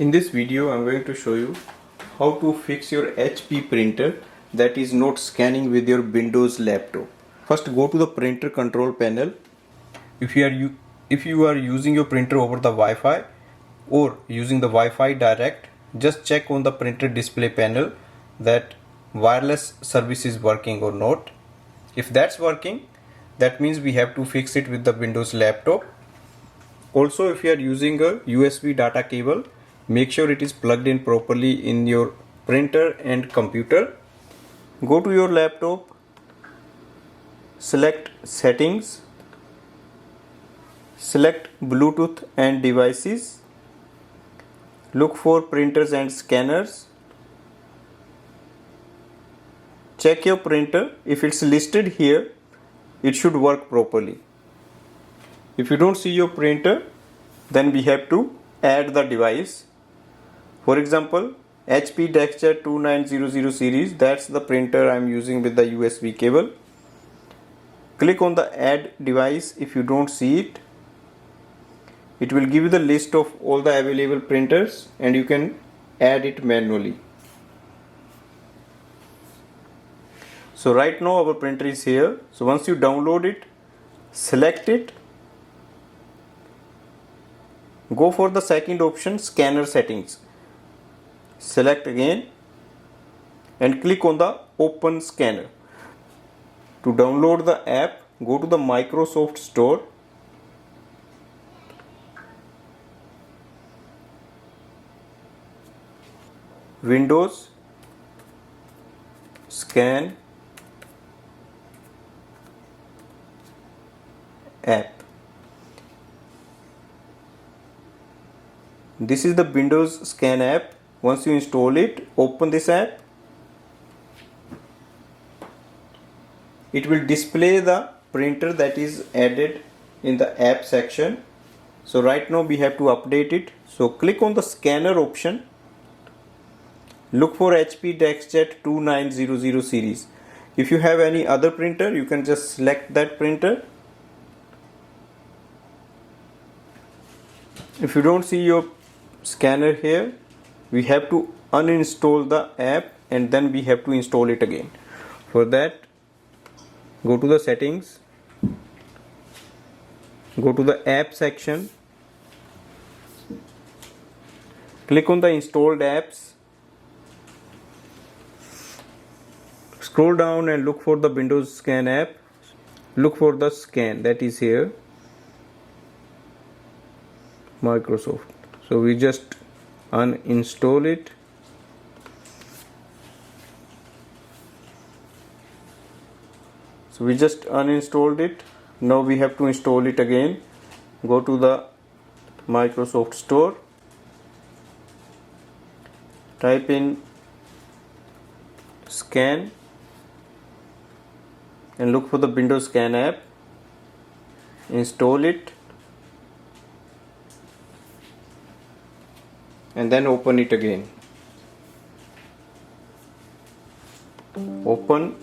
In this video, I'm going to show you how to fix your HP printer that is not scanning with your Windows laptop. First, go to the printer control panel. If you are using your printer over the Wi-Fi or using the Wi-Fi direct, just check on the printer display panel that wireless service is working or not. If that's working, that means we have to fix it with the Windows laptop. Also, if you are using a USB data cable, make sure it is plugged in properly in your printer and computer. Go to your laptop, select settings, select Bluetooth and devices, look for printers and scanners. Check your printer. If it's listed here, it should work properly. If you don't see your printer, then we have to add the device. For example, HP DeskJet 2900 series, that's the printer I'm using with the USB cable. Click on the add device. If you don't see it, it will give you the list of all the available printers and you can add it manually. So right now our printer is here. So once you download it, select it, go for the second option, scanner settings. Select again and click on the open scanner. To download the app, go to the Microsoft Store. Windows, Scan, App. This is the Windows Scan app. Once you install it, open this app. It will display the printer that is added in the app section. So right now we have to update it. So click on the scanner option. Look for HP DeskJet 2900 series. If you have any other printer, you can just select that printer. If you don't see your scanner here, we have to uninstall the app and then we have to install it again. For that, go to the settings, go to the app section, click on the installed apps, scroll down and look for the Windows Scan app. Look for the scan, that is here, Microsoft. So we just uninstall it. So we just uninstalled it. Now we have to install it again. Go to the Microsoft Store, type in scan and look for the Windows Scan app. Install it and then open it again. Open,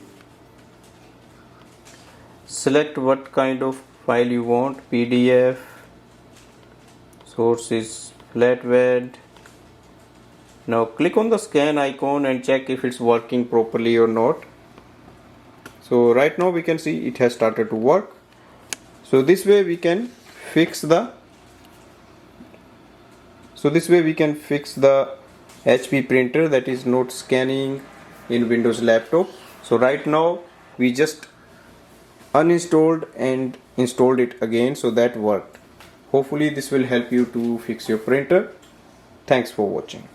select what kind of file you want, PDF, source is flatbed. Now click on the scan icon and check if it's working properly or not. So right now we can see it has started to work. So this way we can fix the HP printer that is not scanning in Windows laptop. So right now we just uninstalled and installed it again, so that worked. Hopefully this will help you to fix your printer. Thanks for watching.